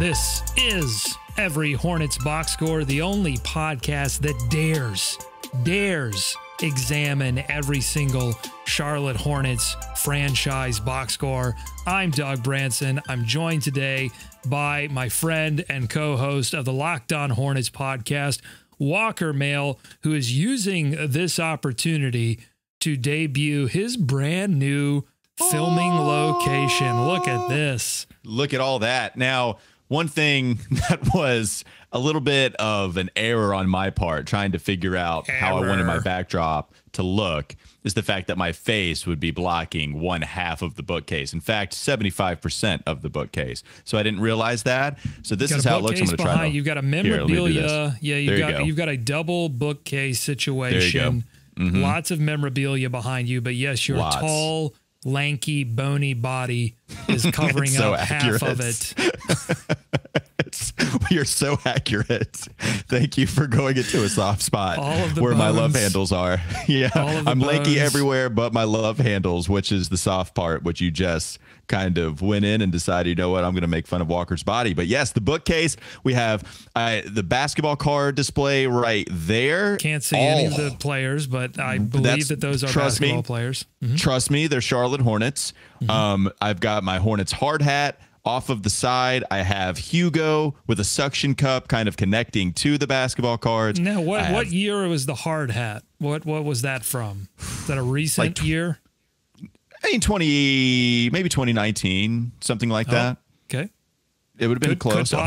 This is Every Hornets Box Score, the only podcast that dares examine every single Charlotte Hornets franchise box score. I'm Doug Branson. I'm joined today by my friend and co-host of the Locked On Hornets podcast, Walker Mail, who is using this opportunity to debut his brand new filming location. Look at this. Look at all that. Now, one thing that was a little bit of an error on my part, trying to figure out how I wanted my backdrop to look, is the fact that my face would be blocking one half of the bookcase. In fact, 75% of the bookcase. So I didn't realize that. So this is how it looks. I'm going to try. You've got a memorabilia. You've got a double bookcase situation. There you go. Lots of memorabilia behind you. But yes, your tall, lanky, bony body is covering up half of it. You're so accurate. Thank you for going into a soft spot where my love handles are. Yeah, I'm lanky everywhere but my love handles, which is the soft part, which you just kind of went in and decided, you know what, I'm going to make fun of Walker's body. But yes, the bookcase, we have the basketball card display right there. Can't see any of the players, but I believe that those are basketball players. Trust me, they're Charlotte Hornets. I've got my Hornets hard hat. Off of the side, I have Hugo with a suction cup kind of connecting to the basketball cards. Now, what year was the hard hat? What was that from? Is that a recent year? I mean, maybe 2019, something like that. Okay. It would have been close. Could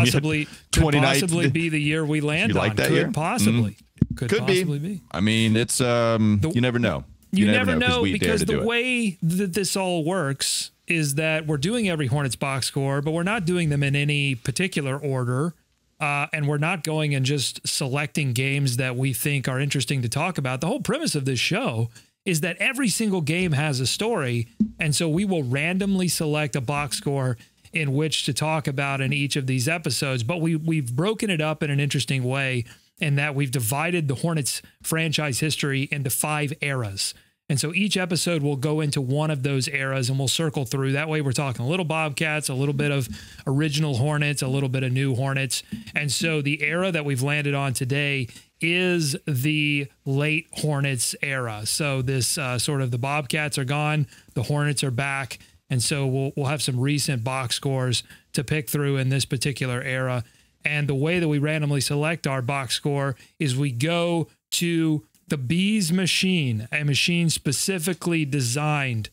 possibly be the year we land you like on. That year? Possibly. Could possibly be. I mean, it's you never know. You never know because the way that this all works is that we're doing every Hornets box score, but we're not doing them in any particular order. And we're not going and just selecting games that we think are interesting to talk about. The whole premise of this show is that every single game has a story. And so we will randomly select a box score in which to talk about in each of these episodes. But we've broken it up in an interesting way in that we've divided the Hornets franchise history into 5 eras. And so each episode will go into one of those eras and we'll circle through. That way we're talking a little Bobcats, a little bit of original Hornets, a little bit of new Hornets. And so the era that we've landed on today is the late Hornets era. So this sort of the Bobcats are gone, the Hornets are back. And so we'll have some recent box scores to pick through in this particular era. And the way that we randomly select our box score is we go to the B.E.E.S Machine, a machine specifically designed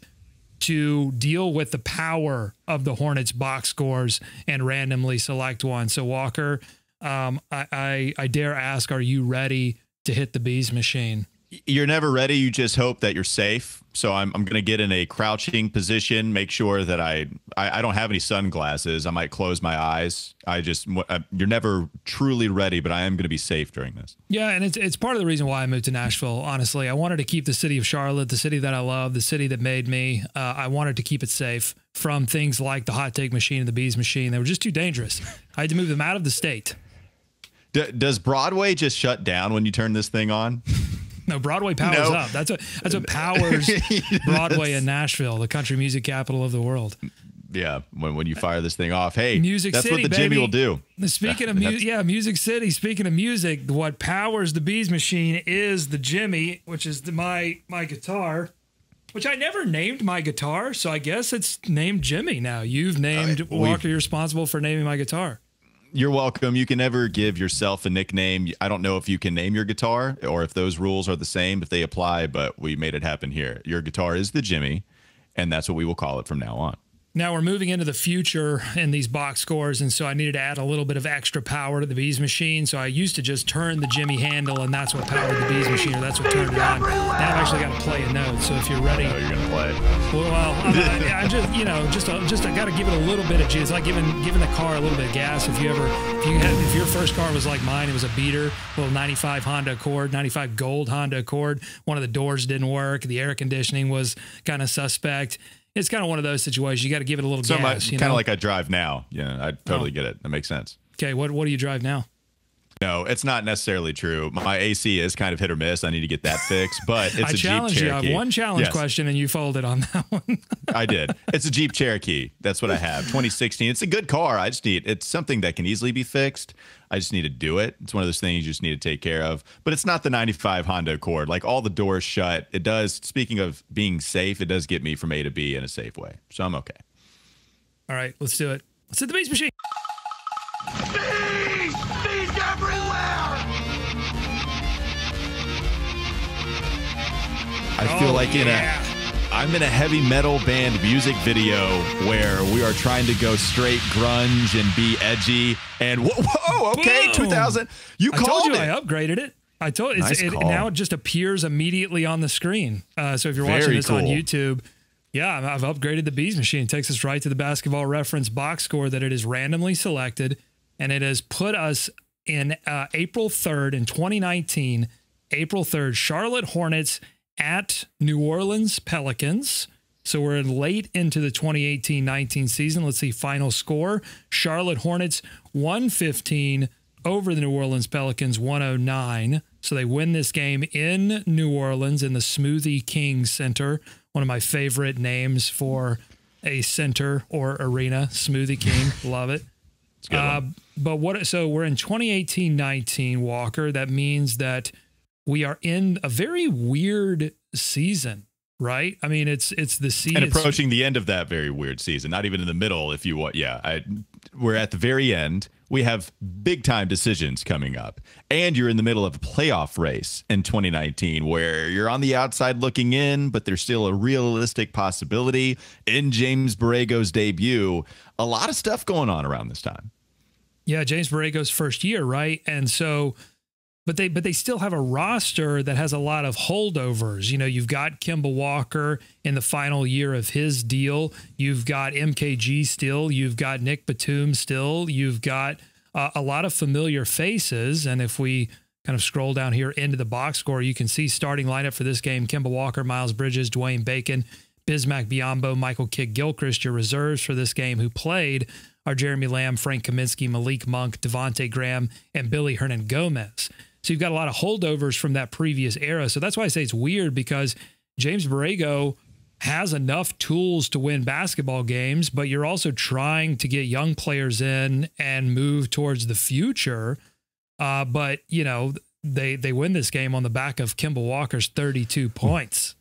to deal with the power of the Hornets box scores and randomly select one. So Walker, I dare ask, are you ready to hit the B.E.E.S Machine? You're never ready. You just hope that you're safe. So I'm going to get in a crouching position, make sure that I don't have any sunglasses. I might close my eyes. You're never truly ready, but I am going to be safe during this. Yeah, and it's part of the reason why I moved to Nashville. Honestly, I wanted to keep the city of Charlotte, the city that I love, the city that made me. I wanted to keep it safe from things like the hot take machine and the B.E.E.S Machine. They were just too dangerous. I had to move them out of the state. Does Broadway just shut down when you turn this thing on? No, Broadway powers up. That's what powers Broadway in Nashville, the country music capital of the world. Yeah, when you fire this thing off, hey, Music that's City, what the Jimmy will do. Speaking of music, Music City. Speaking of music, what powers the B.E.E.S Machine is the Jimmy, which is my guitar, which I never named my guitar, so I guess it's named Jimmy now. You've named Walker. You're responsible for naming my guitar. You're welcome. You can never give yourself a nickname. I don't know if you can name your guitar or if those rules are the same, if they apply, but we made it happen here. Your guitar is the Jimmy, and that's what we will call it from now on. Now we're moving into the future in these box scores, and so I needed to add a little bit of extra power to the B.E.E.S Machine. So I used to just turn the Jimmy handle, and that's what powered the B.E.E.S Machine, or that's what turned it on. Now I've actually got to play a note. So if you're ready, you're gonna play. Well, I just I got to give it a little bit of juice. It's like giving the car a little bit of gas. If your first car was like mine, it was a beater, little 95 Honda Accord, 95 gold Honda Accord. One of the doors didn't work. The air conditioning was kind of suspect. It's kind of one of those situations. You got to give it a little gas. Kind of like I drive now. Yeah, I totally get it. That makes sense. Okay, what do you drive now? No, it's not necessarily true. My AC is kind of hit or miss. I need to get that fixed, but it's a Jeep Cherokee. I have one challenge question, and you folded on that one. I did. It's a Jeep Cherokee. That's what I have. 2016. It's a good car. It's something that can easily be fixed. I just need to do it. It's one of those things you just need to take care of. But it's not the 95 Honda Accord. Like, all the doors shut. It does, speaking of being safe, it does get me from A to B in a safe way. So I'm okay. All right, let's do it. Let's hit the B.E.E.S Machine. Bees everywhere! I feel like I'm in a heavy metal band music video where we are trying to go straight grunge and be edgy. And whoa, okay, boom. 2000. You called it. I upgraded it. I told you, now it just appears immediately on the screen. So if you're watching this on YouTube, yeah, I've upgraded the B.E.E.S Machine. It takes us right to the Basketball Reference box score that it is randomly selected. And it has put us in April 3rd in 2019, April 3rd, Charlotte Hornets at New Orleans Pelicans. So we're late into the 2018-19 season. Let's see, final score. Charlotte Hornets 115 over the New Orleans Pelicans 109. So they win this game in New Orleans in the Smoothie King Center. One of my favorite names for a center or arena, Smoothie King. Love it. But so we're in 2018-19, Walker. That means that we are in a very weird season, right? I mean, it's the season. And approaching the end of that very weird season, not even in the middle, if you want. Yeah, we're at the very end. We have big time decisions coming up. And you're in the middle of a playoff race in 2019 where you're on the outside looking in, but there's still a realistic possibility in James Borrego's debut. A lot of stuff going on around this time. Yeah, James Borrego's first year, right? And so, but they still have a roster that has a lot of holdovers. You know, you've got Kemba Walker in the final year of his deal. You've got MKG still. You've got Nick Batum still. You've got a lot of familiar faces. And if we kind of scroll down here into the box score, you can see starting lineup for this game: Kemba Walker, Miles Bridges, Dwayne Bacon, Bismack Biyombo, Michael Kidd-Gilchrist. Your reserves for this game who played are Jeremy Lamb, Frank Kaminsky, Malik Monk, Devontae Graham, and Billy Hernan-Gomez. So you've got a lot of holdovers from that previous era. So that's why I say it's weird, because James Borrego has enough tools to win basketball games, but you're also trying to get young players in and move towards the future. But, you know, they win this game on the back of Kemba Walker's 32 points.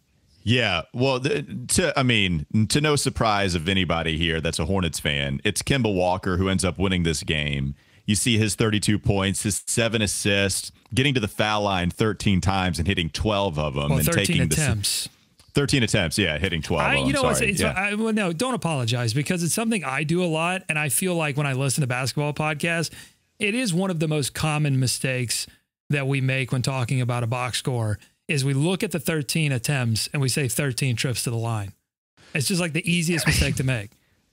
Yeah, well, to no surprise of anybody here that's a Hornets fan, it's Kemba Walker who ends up winning this game. You see his 32 points, his 7 assists, getting to the foul line 13 times and hitting 12 of them. Well, and 13 taking attempts. 13 attempts, yeah, hitting 12. You know, well, no, don't apologize, because it's something I do a lot, and I feel like when I listen to basketball podcasts, it is one of the most common mistakes that we make when talking about a box score. Is we look at the 13 attempts and we say 13 trips to the line. It's just like the easiest mistake to make.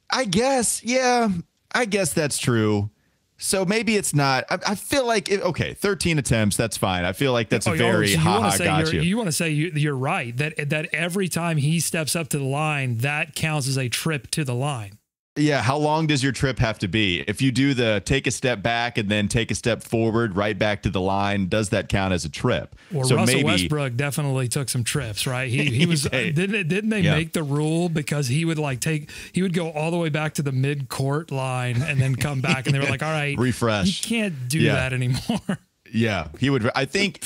I guess, yeah, I guess that's true. So maybe it's not. I feel like, 13 attempts, that's fine. I feel like that's a very got you. You want to say you're right, that every time he steps up to the line, that counts as a trip to the line. Yeah, how long does your trip have to be? If you do the take a step back and then take a step forward, right back to the line, does that count as a trip? Well, so Russell Westbrook definitely took some trips, right? He was didn't they make the rule because he would go all the way back to the mid-court line and then come back, and they were like, all right, refresh. You can't do that anymore. Yeah, he would. I think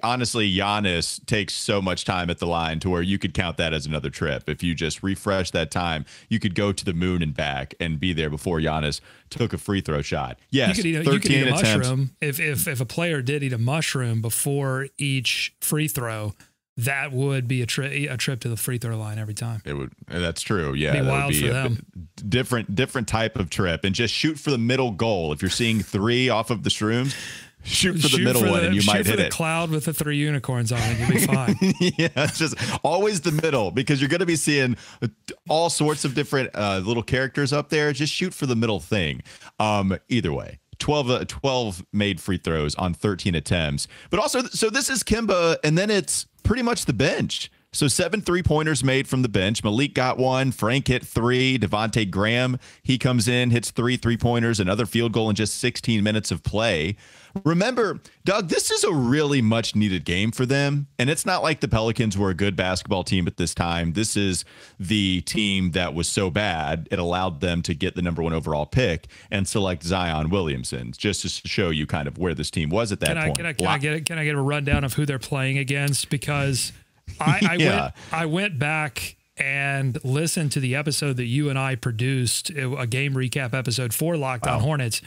honestly, Giannis takes so much time at the line to where you could count that as another trip. If you just refresh that time, you could go to the moon and back and be there bbefore Giannis took a free throw shot. Yes, you could eat a mushroom. If a player did eat a mushroom before each free throw, that would be a trip to the free throw line every time. It would. That's true. Yeah, it'd be wild for them. Different type of trip, and just shoot for the middle goal. If you're seeing 3 off of the shrooms, shoot for the middle one and you might hit it. Cloud with the 3 unicorns on it, you'll be fine. Yeah, it's just always the middle, because you're going to be seeing all sorts of different little characters up there. Just shoot for the middle thing. Either way, 12 made free throws on 13 attempts. But also, so this is Kemba, and then it's pretty much the bench So 7 3-pointers made from the bench. Malik got one. Frank hit 3. Devontae Graham, he comes in, hits 3 3-pointers, another field goal in just 16 minutes of play. Remember, Doug, this is a really much needed game for them. And it's not like the Pelicans were a good basketball team at this time. This is the team that was so bad, it allowed them to get the #1 overall pick and select Zion Williamson, just to show you kind of where this team was at that point. Can I get a rundown of who they're playing against? Because I went back and listened to the episode that you and I produced, a game recap episode for Locked On Hornets.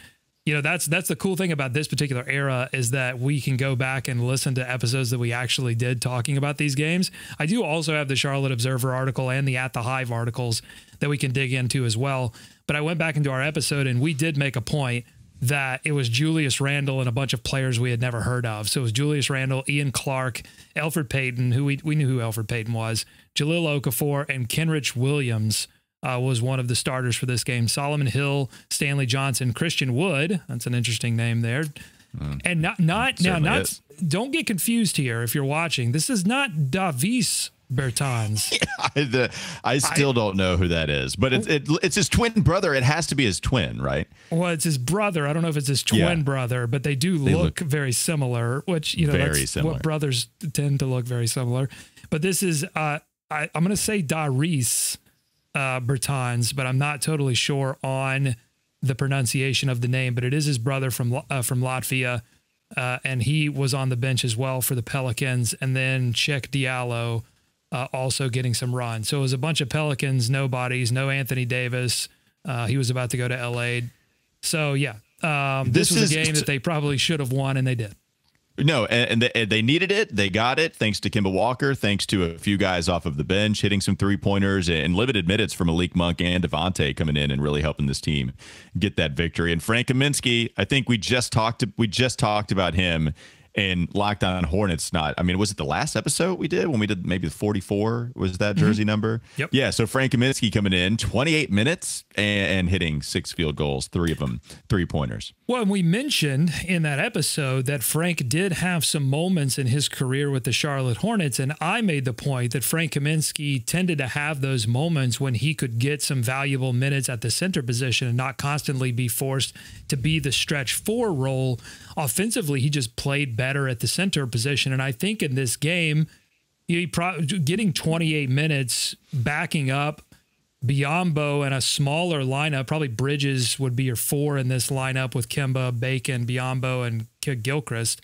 You know, that's the cool thing about this particular era, is that we can go back and listen to episodes that we actually did talking about these games. I do also have the Charlotte Observer article and the At the Hive articles that we can dig into as well. But I went back into our episode and we did make a point that it was Julius Randle and a bunch of players we had never heard of. So it was Julius Randle, Ian Clark, Elfrid Payton, who we knew who Elfrid Payton was, Jahlil Okafor, and Kenrich Williams was one of the starters for this game. Solomon Hill, Stanley Johnson, Christian Wood. That's an interesting name there. And don't get confused here if you're watching. This is not Davis Bertans. I still don't know who that is, but it's his twin brother. It has to be his twin, right? Well, it's his brother. I don't know if it's his twin brother, but they do look very similar, which, you know, that's similar. What brothers tend to look very similar. But this is, I'm going to say Davis Bertans, but I'm not totally sure on the pronunciation of the name, but it is his brother from Latvia. And he was on the bench as well for the Pelicans. And then Cheikh Diallo, also getting some run. So it was a bunch of Pelicans, nobodies, no Anthony Davis. He was about to go to LA. So yeah, this was a game that they probably should have won, and they did. No, and they needed it. They got it thanks to Kemba Walker, thanks to a few guys off of the bench hitting some 3-pointers, and limited minutes from Malik Monk and Devontae coming in and really helping this team get that victory. And Frank Kaminsky, I think we just talked about him in Locked On Hornets. Was it the last episode we did when we did maybe the 44 was that jersey number? Yep. Yeah. So Frank Kaminsky coming in 28 minutes and hitting 6 field goals, 3 of them 3-pointers. Well, and we mentioned in that episode that Frank did have some moments in his career with the Charlotte Hornets, and I made the point that Frank Kaminsky tended to have those moments when he could get some valuable minutes at the center position and not constantly be forced to be the stretch 4 role. Offensively, he just played better at the center position, and I think in this game, getting 28 minutes, backing up Biyombo and a smaller lineup, probably Bridges would be your 4 in this lineup with Kemba, Bacon, Biyombo, and Gilchrist.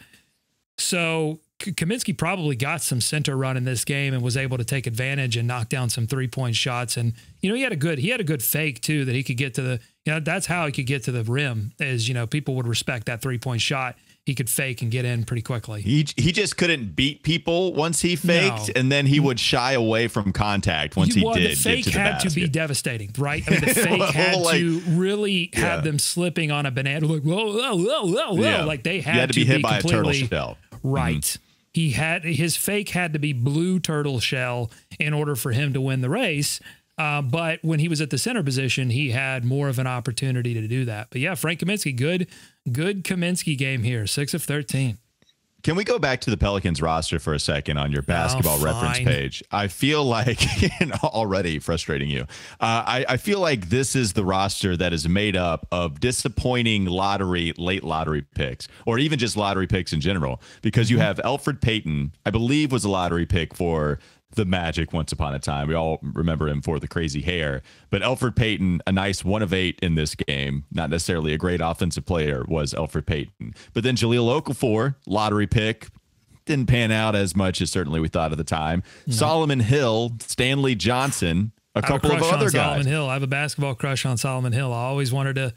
So Kaminsky probably got some center run in this game and was able to take advantage and knock down some 3-point shots. And, you know, he had a good fake too, that he could get to the, you know, that's how he could get to the rim, is, you know, people would respect that 3-point shot. He could fake and get in pretty quickly. He just couldn't beat people once he faked, and then he would shy away from contact once he did. The fake had to be devastating, right? I mean, the fake had to really have them slipping on a banana, like whoa, like they had to be hit by a turtle shell, right? His fake had to be blue turtle shell in order for him to win the race. But when he was at the center position, he had more of an opportunity to do that. But yeah, Frank Kaminsky, good Kaminsky game here, 6 of 13. Can we go back to the Pelicans roster for a second on your basketball reference page? I feel like already frustrating you. I feel like this is the roster that is made up of disappointing late lottery picks, or even just lottery picks in general, because you have Elfrid Payton, I believe was a lottery pick for the Magic once upon a time. We all remember him for the crazy hair, but Elfrid Payton, a nice 1 of 8 in this game, not necessarily a great offensive player, was Elfrid Payton. But then Jahlil Okafor, lottery pick, didn't pan out as much as certainly we thought at the time. No. Solomon Hill, Stanley Johnson, a couple of other guys. Solomon Hill. I have a basketball crush on Solomon Hill. I always wanted to,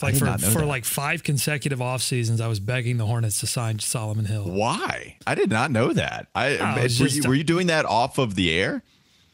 like, for like 5 consecutive off seasons, I was begging the Hornets to sign Solomon Hill. Why? I did not know that. Were you doing that off of the air?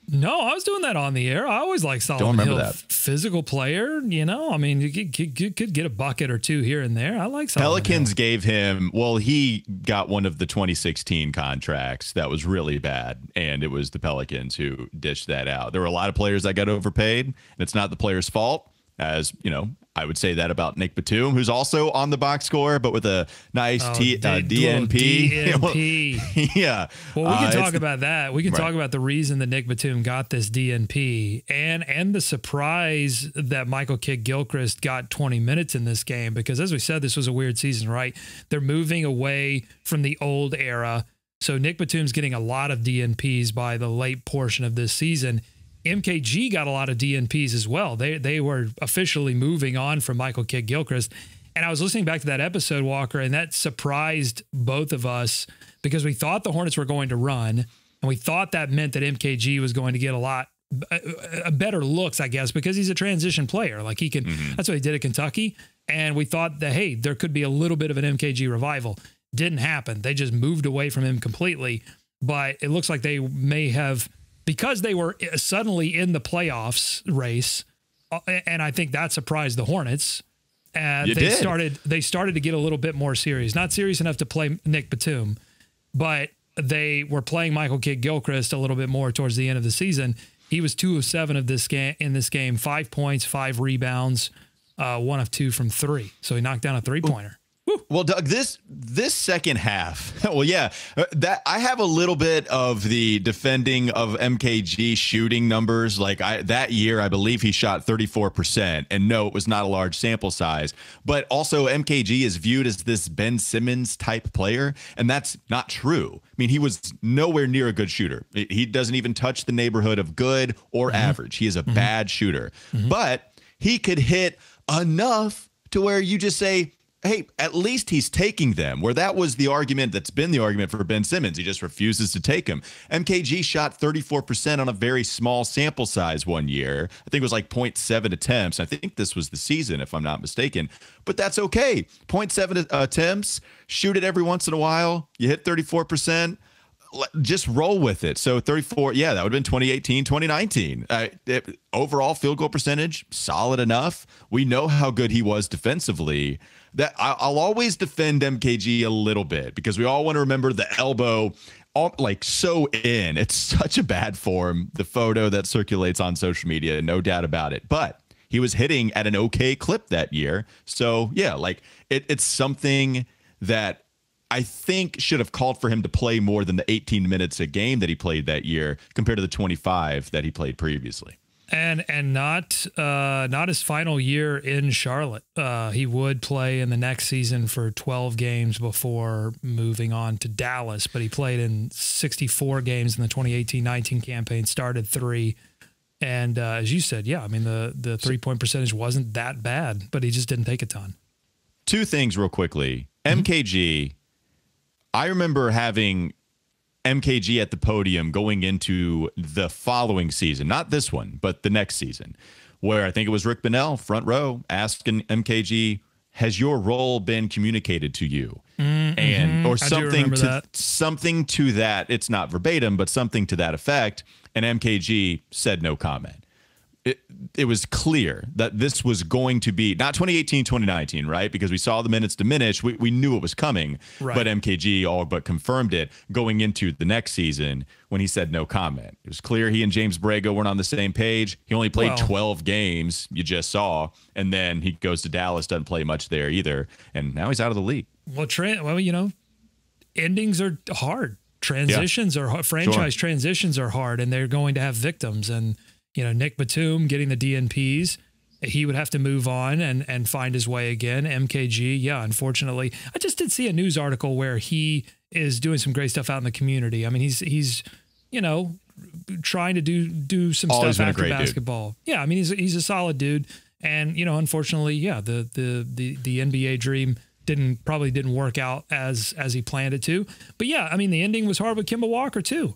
No, I was doing that on the air. I always liked Solomon Hill. Physical player, you know. I mean, you could get a bucket or 2 here and there. I like Solomon Pelicans Hill. gave him, well, he got one of the 2016 contracts that was really bad, and it was the Pelicans who dished that out. There were a lot of players that got overpaid, and it's not the player's fault. as you know. I would say that about Nick Batum, who's also on the box score, but with a nice DNP. DNP. Yeah. Well, we can talk about that. We can talk about the reason that Nick Batum got this DNP and the surprise that Michael Kidd-Gilchrist got 20 minutes in this game, because as we said, this was a weird season, right? They're moving away from the old era. So Nick Batum's getting a lot of DNPs by the late portion of this season. MKG got a lot of DNPs as well. They were officially moving on from Michael Kidd-Gilchrist. And I was listening back to that episode, Walker, and that surprised both of us because we thought the Hornets were going to run, and we thought that meant that MKG was going to get a lot better looks, I guess, because he's a transition player. Like he can, that's what he did at Kentucky. And we thought that, hey, there could be a little bit of an MKG revival. Didn't happen. They just moved away from him completely. But it looks like they may have, because they were suddenly in the playoffs race, and I think that surprised the Hornets. And they started to get a little bit more serious. Not serious enough to play Nick Batum, but they were playing Michael Kidd-Gilchrist a little bit more towards the end of the season. He was 2 of 7 of this game in this game, 5 points, 5 rebounds, 1 of 2 from 3. So he knocked down a 3-pointer. Well, Doug, this second half, well, yeah, that I have a little bit of the defending of MKG shooting numbers. Like that year, I believe he shot 34%. And no, it was not a large sample size. But also MKG is viewed as this Ben Simmons type player. And that's not true. I mean, he was nowhere near a good shooter. He doesn't even touch the neighborhood of good or average. He is a bad shooter. But he could hit enough to where you just say, hey, at least he's taking them, where that was the argument that's been the argument for Ben Simmons. He just refuses to take them. MKG shot 34% on a very small sample size one year. I think it was like 0.7 attempts. I think this was the season, if I'm not mistaken. But that's okay. 0.7 attempts, shoot it every once in a while. You hit 34%. Just roll with it. So 34, yeah, that would have been 2018, 2019. Overall field goal percentage, solid enough. We know how good he was defensively. That I'll always defend MKG a little bit because we all want to remember the elbow, like so in. It's such a bad form, the photo that circulates on social media, no doubt about it. But he was hitting at an okay clip that year. So yeah, like it's something that I think should have called for him to play more than the 18 minutes a game that he played that year compared to the 25 that he played previously. And not his final year in Charlotte. He would play in the next season for 12 games before moving on to Dallas, but he played in 64 games in the 2018-19 campaign, started 3. And as you said, yeah, I mean, the 3-point percentage wasn't that bad, but he just didn't take a ton. 2 things real quickly. MKG, I remember having MKG at the podium going into the following season, not this one, but the next season, where I think it was Rick Bonnell, front row, asking MKG, has your role been communicated to you? And or something to that. It's not verbatim, but something to that effect. And MKG said no comment. It was clear that this was going to be not 2018, 2019, right? Because we saw the minutes diminish. We knew it was coming, right. But MKG all but confirmed it going into the next season when he said no comment. It was clear he and James Borrego weren't on the same page. He only played 12 games, you just saw, and then he goes to Dallas, doesn't play much there either, and now he's out of the league. Well, you know, endings are hard. Transitions are hard. Franchise transitions are hard, and they're going to have victims. And you know, Nick Batum getting the DNPs, he would have to move on and find his way again. MKG, yeah, unfortunately. I just did see a news article where he is doing some great stuff out in the community. I mean, he's you know, trying to do some stuff after basketball. Dude. Yeah, I mean, he's a solid dude. And, you know, unfortunately, yeah, the NBA dream probably didn't work out as he planned it to. But yeah, I mean, the ending was hard with Kemba Walker too.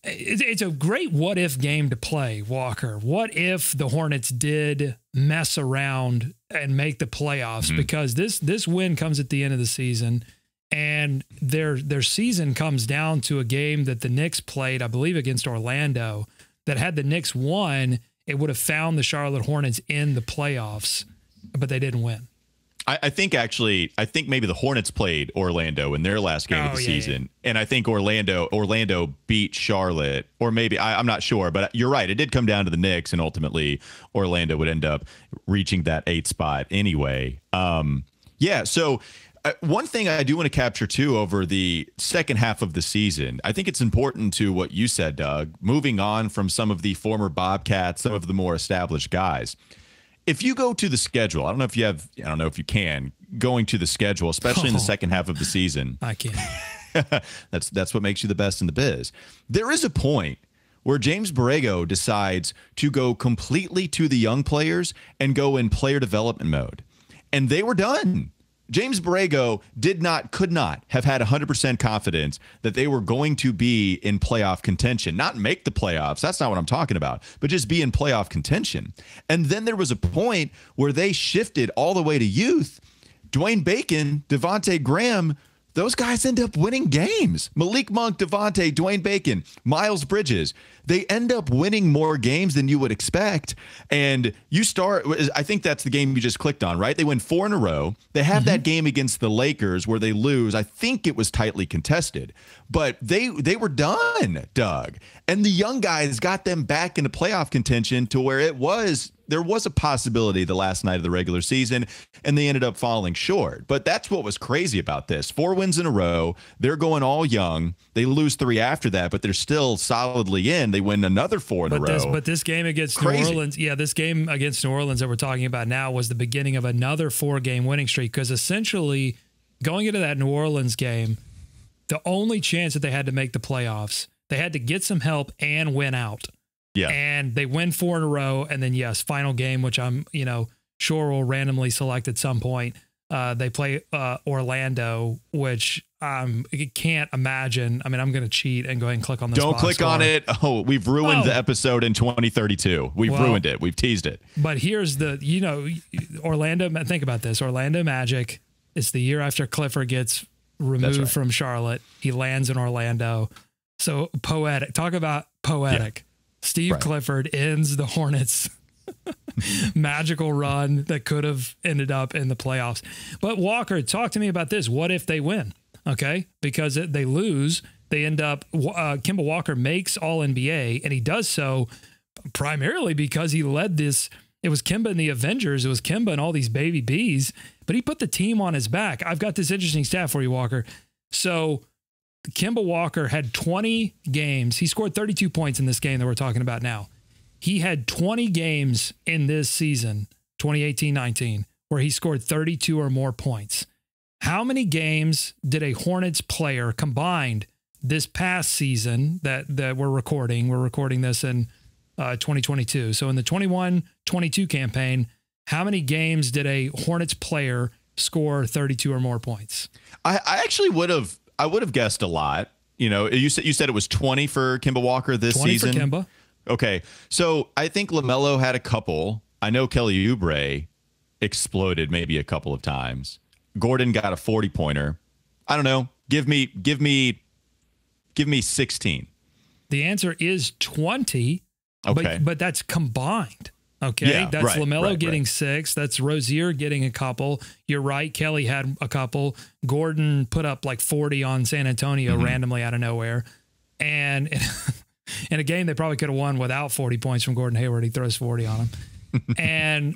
It's a great what if game to play, Walker. What if the Hornets did mess around and make the playoffs? Because this win comes at the end of the season, and their season comes down to a game that the Knicks played, I believe, against Orlando, that had the Knicks won, it would have found the Charlotte Hornets in the playoffs, but they didn't win. I think maybe the Hornets played Orlando in their last game of the season. Yeah. And I think Orlando beat Charlotte, or maybe I'm not sure, but you're right. It did come down to the Knicks, and ultimately Orlando would end up reaching that 8th spot anyway. So one thing I do want to capture too over the second half of the season, I think it's important to what you said, Doug, moving on from some of the former Bobcats, some of the more established guys. If you go to the schedule, I don't know if you can, going to the schedule, especially in the second half of the season. I can. That's what makes you the best in the biz. There is a point where James Borrego decides to go completely to the young players and go in player development mode. And they were done. James Borrego could not have had 100% confidence that they were going to be in playoff contention, not make the playoffs. That's not what I'm talking about, but just be in playoff contention. And then there was a point where they shifted all the way to youth. Dwayne Bacon, Devontae Graham, those guys end up winning games. Malik Monk, Devontae, Dwayne Bacon, Miles Bridges. They end up winning more games than you would expect. And I think that's the game you just clicked on, right? They win 4 in a row. They have that game against the Lakers where they lose. I think it was tightly contested, but they were done, Doug. And the young guys got them back into playoff contention to where there was a possibility the last night of the regular season, and they ended up falling short. But that's what was crazy about this. 4 wins in a row. They're going all young. They lose 3 after that, but they're still solidly in. They win another 4 in a row. But this game against New Orleans, this game against New Orleans that we're talking about now was the beginning of another 4-game winning streak, because essentially going into that New Orleans game, the only chance that they had to make the playoffs, they had to get some help and win out. Yeah. And they win 4 in a row. And then, final game, which I'm, sure will randomly select at some point. They play Orlando, which I can't imagine. I mean, I'm going to cheat and go ahead and click on this. Don't click on it. Oh, we've ruined the episode in 2032. We've ruined it. We've teased it. But here's Orlando. Think about this. Orlando Magic. It's the year after Clifford gets removed from Charlotte. He lands in Orlando. So poetic. Talk about poetic. Yeah. Steve Clifford ends the Hornets' magical run that could have ended up in the playoffs. But Walker, talk to me about this. What if they win? Okay, because they lose, they end up. Kemba Walker makes All-NBA, and he does so primarily because he led this. It was Kemba and the Avengers. It was Kemba and all these baby bees, but he put the team on his back. I've got this interesting stat for you, Walker. So Kemba Walker had 20 games. He scored 32 points in this game that we're talking about now. He had 20 games in this season, 2018-19, where he scored 32 or more points. How many games did a Hornets player combined this past season that we're recording? We're recording this in 2022. So in the 21-22 campaign, how many games did a Hornets player score 32 or more points? I actually would have guessed a lot. You said it was 20 for Kemba Walker this 20 season. 20 for Kemba. Okay. So I think LaMelo had a couple. I know Kelly Oubre exploded maybe a couple of times. Gordon got a 40-pointer. I don't know. Give me 16. The answer is 20. Okay. But that's combined. Okay. Yeah, that's right, LaMelo getting 6. That's Rozier getting a couple. You're right. Kelly had a couple. Gordon put up like 40 on San Antonio randomly out of nowhere. And in a game they probably could have won without 40 points from Gordon Hayward. He throws 40 on him. And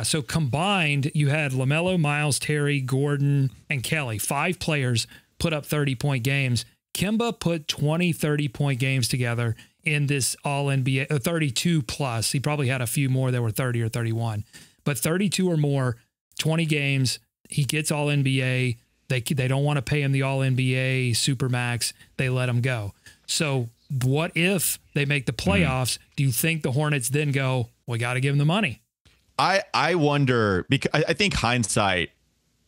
so combined, you had LaMelo, Miles, Terry, Gordon, and Kelly. 5 players put up 30-point games. Kemba put 20 30-point games together in this All-NBA, 32 plus. He probably had a few more that were 30 or 31. But 32 or more, 20 games, he gets All-NBA. They don't want to pay him the All-NBA Supermax. They let him go. So what if they make the playoffs? Do you think the Hornets then go, we got to give him the money? I wonder, because I think hindsight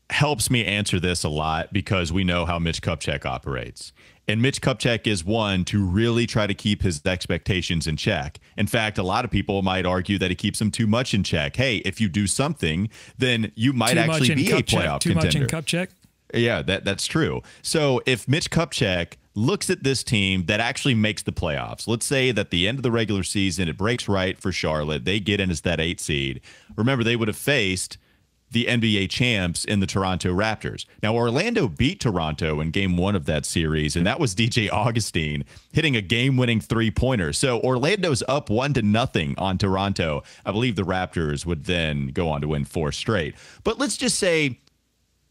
helps me answer this a lot because we know how Mitch Kupchak operates. And Mitch Kupchak is one to really try to keep his expectations in check. In fact, a lot of people might argue that he keeps them too much in check. Hey, if you do something, then you might actually be a playoff contender. Too much in Kupchak? Yeah, that's true. So if Mitch Kupchak looks at this team that actually makes the playoffs, let's say that the end of the regular season, it breaks right for Charlotte. They get in as that 8 seed. Remember, they would have faced the NBA champs in the Toronto Raptors. Now, Orlando beat Toronto in game 1 of that series, and that was DJ Augustine hitting a game-winning three-pointer. So Orlando's up 1-0 on Toronto. I believe the Raptors would then go on to win 4 straight. But let's just say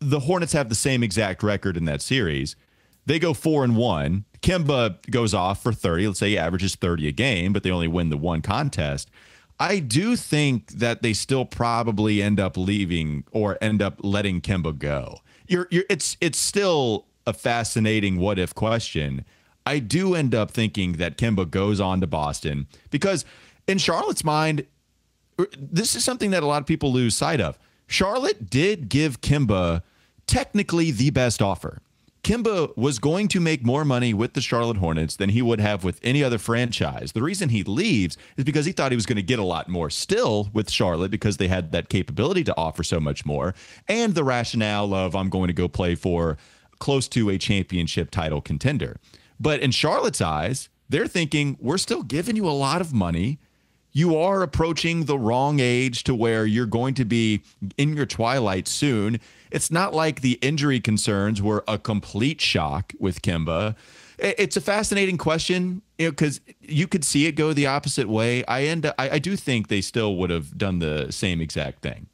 the Hornets have the same exact record in that series. They go 4-1. Kemba goes off for 30. Let's say he averages 30 a game, but they only win the one contest. I do think that they still probably end up leaving or end up letting Kemba go. It's still a fascinating what if question. I do end up thinking that Kemba goes on to Boston because in Charlotte's mind, this is something that a lot of people lose sight of. Charlotte did give Kemba technically the best offer. Kemba was going to make more money with the Charlotte Hornets than he would have with any other franchise. The reason he leaves is because he thought he was going to get a lot more still with Charlotte because they had that capability to offer so much more. And the rationale of I'm going to go play for close to a championship title contender. But in Charlotte's eyes, they're thinking, we're still giving you a lot of money. You are approaching the wrong age to where you're going to be in your twilight soon. It's not like the injury concerns were a complete shock with Kemba. It's a fascinating question, because you could see it go the opposite way. I do think they still would have done the same exact thing.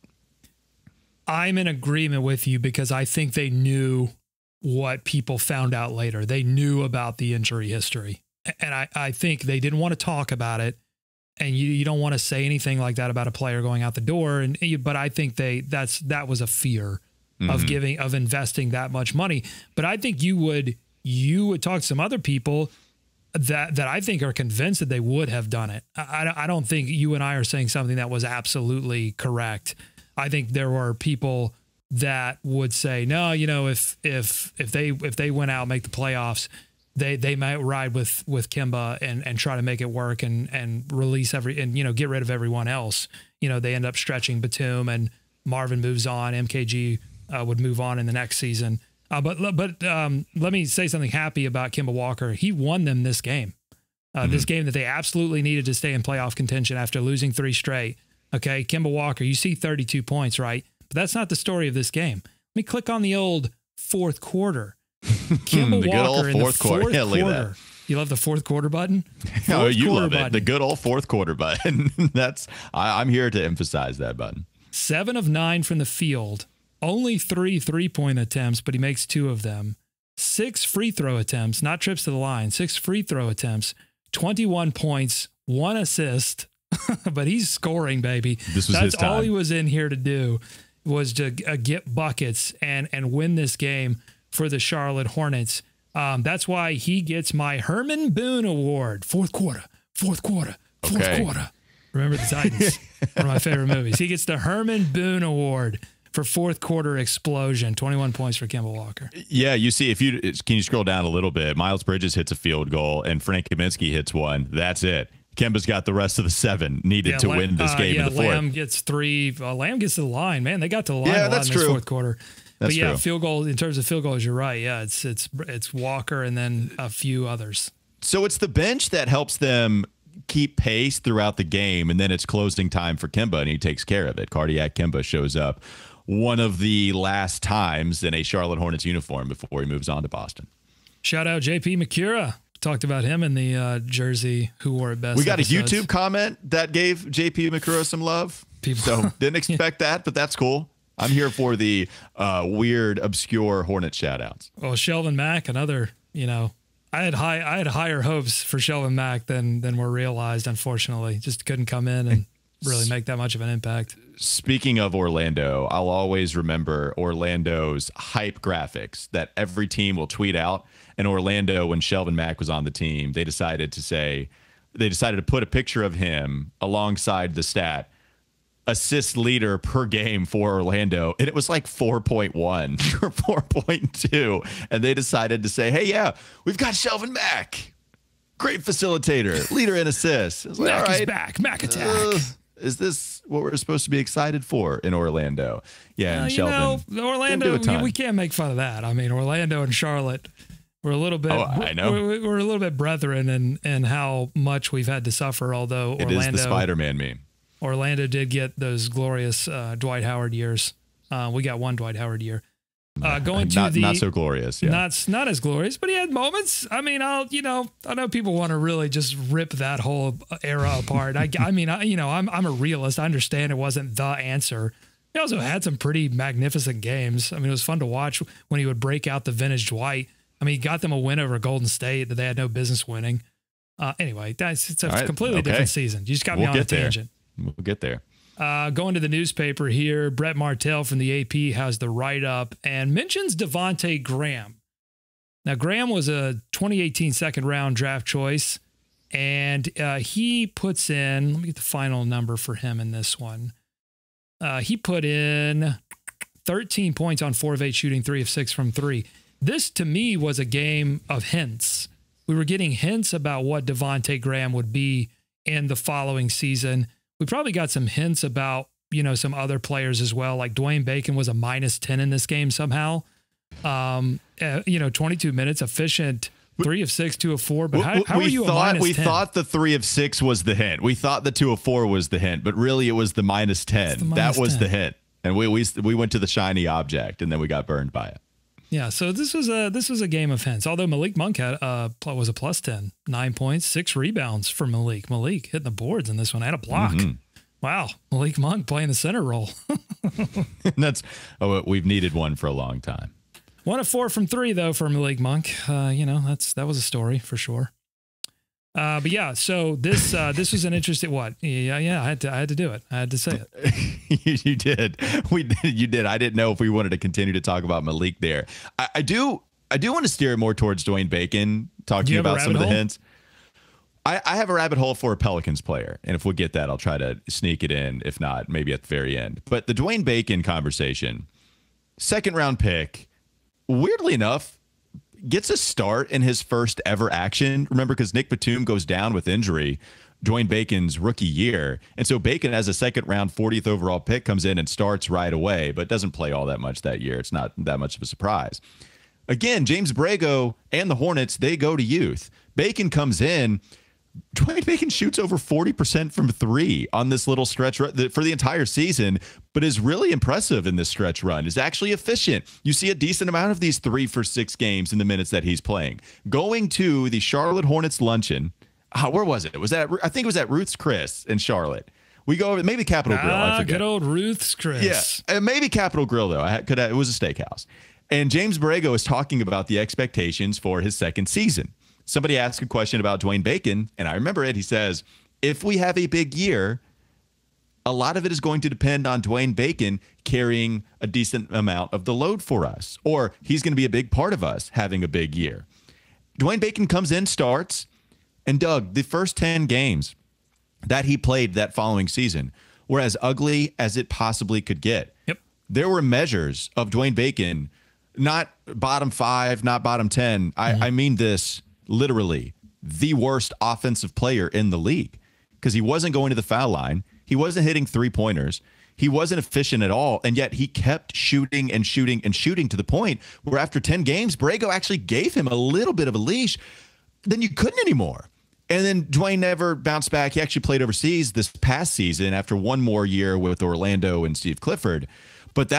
I'm in agreement with you because I think they knew what people found out later. They knew about the injury history. And I think they didn't want to talk about it. And you don't want to say anything like that about a player going out the door. But I think that was a fear of investing that much money. But I think you would talk to some other people that I think are convinced that they would have done it. I don't think you and I are saying something that was absolutely correct. I think there were people that would say, no, if they went out and make the playoffs, they might ride with Kemba and try to make it work and release get rid of everyone else. They end up stretching Batum and Marvin moves on. MKG would move on in the next season. But let me say something happy about Kemba Walker. He won them this game. This game that they absolutely needed to stay in playoff contention after losing 3 straight. Okay, Kemba Walker, you see 32 points, right? But that's not the story of this game. Let me click on the old fourth quarter. Kemba Walker in the fourth quarter. You love the fourth quarter button? Oh, you love it. The good old fourth quarter button. I'm here to emphasize that button. 7 of 9 from the field. Only 3 3-point attempts, but he makes 2 of them. 6 free throw attempts, not trips to the line. 6 free throw attempts, 21 points, 1 assist. But he's scoring, baby. This was his time. That's all he was in here to do, was to get buckets and win this game for the Charlotte Hornets. That's why he gets my Herman Boone Award. Fourth quarter. Remember the Titans? One of my favorite movies. He gets the Herman Boone Award for fourth quarter explosion. 21 points for Kemba Walker. Yeah, you see, can you scroll down a little bit? Miles Bridges hits a field goal and Frank Kaminsky hits one. That's it. Kemba's got the rest of the 7 needed to win this game in the fourth. Lamb gets 3. Lamb gets to the line. Man, they got to the line a lot in this fourth quarter. That's true. Field goal, in terms of field goals, you're right. Yeah, it's Walker and then a few others. So it's the bench that helps them keep pace throughout the game, and then it's closing time for Kemba, and he takes care of it. Cardiac Kemba shows up one of the last times in a Charlotte Hornets uniform before he moves on to Boston. Shout out J.P. McCura. Talked about him in the jersey Who Wore It Best. We got episodes. A YouTube comment that gave J.P. McCura some love. So didn't expect that, but that's cool. I'm here for the weird, obscure Hornet shout-outs. Well, Shelvin Mack, another, I had higher hopes for Shelvin Mack than were realized, unfortunately. Just couldn't come in and really make that much of an impact. Speaking of Orlando, I'll always remember Orlando's hype graphics that every team will tweet out. And Orlando, when Shelvin Mack was on the team, they decided to put a picture of him alongside the stat assist leader per game for Orlando, and it was like 4.1 or 4.2, and they decided to say, hey, yeah, we've got Shelvin Mack, great facilitator, leader in assists. Like, Mack is back, Mack attack. Is this what we're supposed to be excited for in Orlando? Yeah, and Shelvin. Orlando, we can't make fun of that. I mean, Orlando and Charlotte, we're a little bit. Oh, I know. We're a little bit brethren in how much we've had to suffer. Although Orlando, it is the Spider-Man meme. Orlando did get those glorious Dwight Howard years. We got one Dwight Howard year. Not so glorious. Yeah. Not as glorious, but he had moments. I mean, I know people want to really just rip that whole era apart. I'm a realist. I understand it wasn't the answer. He also had some pretty magnificent games. I mean, it was fun to watch when he would break out the vintage Dwight. I mean, he got them a win over Golden State that they had no business winning. Anyway, it's a completely different season. You just got me on a tangent. We'll get there. Going to the newspaper here, Brett Martell from the AP has the write-up and mentions Devontae Graham. Now, Graham was a 2018 second-round draft choice, and he puts in, let me get the final number for him in this one. He put in 13 points on 4 of 8 shooting, 3 of 6 from 3. This, to me, was a game of hints. We were getting hints about what Devontae Graham would be in the following season. We probably got some hints about, some other players as well. Like Dwayne Bacon was a -10 in this game somehow. 22 minutes, efficient, 3 of 6, 2 of 4. But how are you a -10? We thought the 3 of 6 was the hint. We thought the 2 of 4 was the hint, but really it was the -10. That was the hint. And we went to the shiny object, and then we got burned by it. Yeah, so this was a game of hints. Although Malik Monk was a +10, 9 points, 6 rebounds for Malik. Malik hitting the boards in this one, had a block. Mm-hmm. Wow, Malik Monk playing the center role. We've needed one for a long time. 1 of 4 from 3 though for Malik Monk. That was a story for sure. But yeah, so this was an interesting what? Yeah, I had to do it. I had to say it. You did. You did. I didn't know if we wanted to continue to talk about Malik there. I do want to steer it more towards Dwayne Bacon, talking about some of the hints. I have a rabbit hole for a Pelicans player, and if we get that, I'll try to sneak it in. If not, maybe at the very end. But the Dwayne Bacon conversation, 2nd round pick, weirdly enough, gets a start in his first ever action. Remember, because Nick Batum goes down with injury Dwayne Bacon's rookie year. And so Bacon, as a 2nd round 40th overall pick, comes in and starts right away, but doesn't play all that much that year. It's not that much of a surprise. Again, James Borrego and the Hornets, they go to youth. Bacon comes in. Dwayne Bacon shoots over 40% from 3 on this little stretch for the entire season, but is really impressive in this stretch run, is actually efficient. You see a decent amount of these 3 for 6 games in the minutes that he's playing. Going to the Charlotte Hornets luncheon. Where was it? I think it was at Ruth's Chris in Charlotte. We go over, maybe Capitol Grill. I forget. Good old Ruth's Chris. Yeah, maybe Capitol Grill, though. It was a steakhouse. And James Borrego is talking about the expectations for his 2nd season. Somebody asked a question about Dwayne Bacon, and I remember it. He says, if we have a big year, a lot of it is going to depend on Dwayne Bacon carrying a decent amount of the load for us, or he's going to be a big part of us having a big year. Dwayne Bacon comes in, starts, and Doug, the first 10 games that he played that following season were as ugly as it possibly could get. Yep. There were measures of Dwayne Bacon, not bottom 5, not bottom 10. I mean this literally the worst offensive player in the league, because he wasn't going to the foul line. He wasn't hitting 3-pointers. He wasn't efficient at all. And yet he kept shooting and shooting and shooting to the point where after 10 games, Borrego actually gave him a little bit of a leash. Then you couldn't anymore. And then Dwayne never bounced back. He actually played overseas this past season after one more year with Orlando and Steve Clifford. But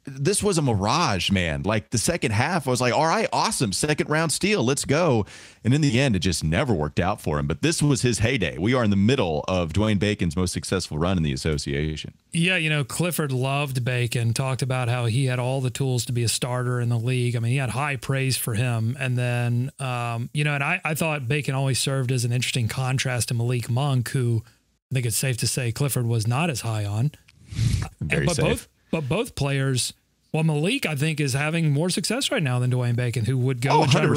this was a mirage, man. Like the second half, I was like, all right, awesome. 2nd round steal. Let's go. And in the end, it just never worked out for him. But this was his heyday. We are in the middle of Dwayne Bacon's most successful run in the association. Yeah, Clifford loved Bacon, talked about how he had all the tools to be a starter in the league. I mean, he had high praise for him. And then, and I thought Bacon always served as an interesting contrast to Malik Monk, who I think it's safe to say Clifford was not as high on. Very safe. But both players, well, Malik, I think, is having more success right now than Dwayne Bacon, who would go and try to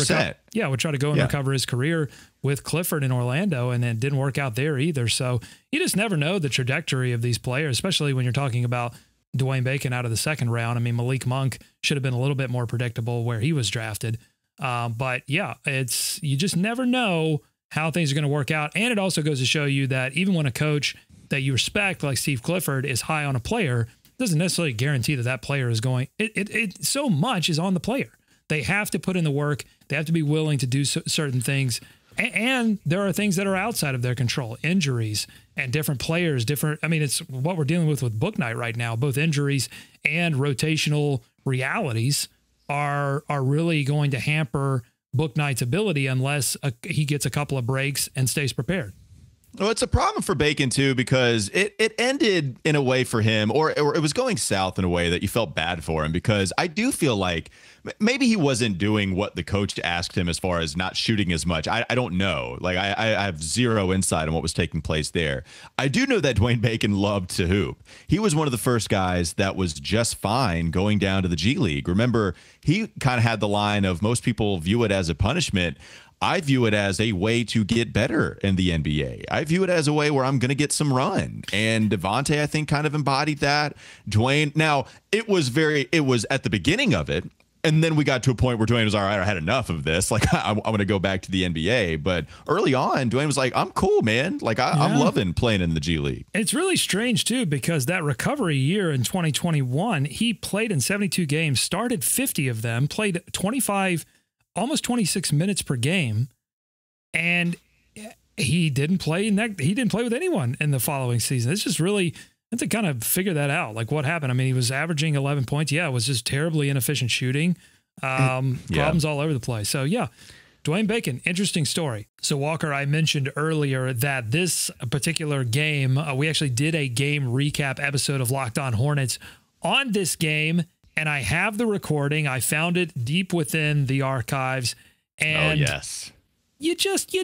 recover his career with Clifford in Orlando, and then didn't work out there either. So you just never know the trajectory of these players, especially when you're talking about Dwayne Bacon out of the 2nd round. I mean, Malik Monk should have been a little bit more predictable where he was drafted. But yeah, you just never know how things are going to work out. And it also goes to show you that even when a coach that you respect, like Steve Clifford, is high on a player, doesn't necessarily guarantee that player is going. It so much is on the player. They have to put in the work. They have to be willing to do certain things. And there are things that are outside of their control, injuries and different players, it's what we're dealing with Book Night right now. Both injuries and rotational realities are really going to hamper Book Night's ability unless he gets a couple of breaks and stays prepared. Well, it's a problem for Bacon, too, because it ended in a way for him, or it was going south in a way that you felt bad for him, because I do feel like maybe he wasn't doing what the coach asked him as far as not shooting as much. I don't know. Like, I have zero insight on what was taking place there. I do know that Dwayne Bacon loved to hoop. He was one of the first guys that was just fine going down to the G League. Remember, he kind of had the line of most people view it as a punishment. I view it as a way to get better in the NBA. I view it as a way where I'm going to get some run. And Devontae, I think, kind of embodied that. Dwayne, now, it was at the beginning of it. And then we got to a point where Dwayne was, all right, I had enough of this. Like, I'm going to go back to the NBA. But early on, Dwayne was like, I'm cool, man. Like, I'm loving playing in the G League. It's really strange, too, because that recovery year in 2021, he played in 72 games, started 50 of them, played 25 almost 26 minutes per game, and he didn't play with anyone in the following season. It's just really to kind of figure that out, like what happened. I mean, he was averaging 11 points. Yeah, it was just terribly inefficient shooting. Problems all over the place. So yeah, Dwayne Bacon, interesting story. So Walker, I mentioned earlier that this particular game, we actually did a game recap episode of Locked On Hornets on this game. And I have the recording. I found it deep within the archives. And yes. You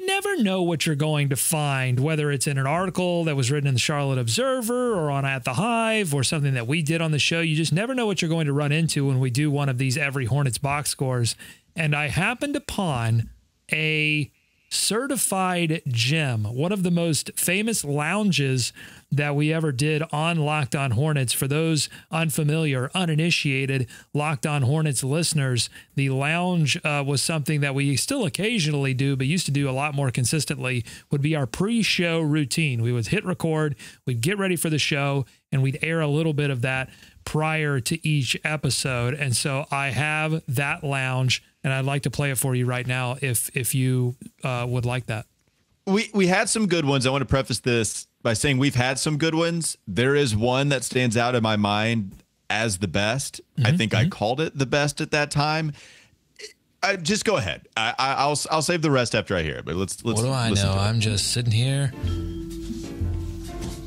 never know what you're going to find, whether it's in an article that was written in the Charlotte Observer or on At the Hive or something that we did on the show. You just never know what you're going to run into when we do one of these Every Hornets box scores. And I happened upon a certified gem, one of the most famous lounges that we ever did on Locked On Hornets. For those unfamiliar, uninitiated Locked On Hornets listeners, the lounge was something that we still occasionally do, but used to do a lot more consistently, would be our pre-show routine. We would hit record, we'd get ready for the show, and we'd air a little bit of that prior to each episode. And so I have that lounge, and I'd like to play it for you right now if you would like that. We had some good ones. I want to preface this by saying we've had some good ones. There is one that stands out in my mind as the best. I think I called it the best at that time. Just go ahead. I'll save the rest after I hear it. But let's. What do I know? I'm just sitting here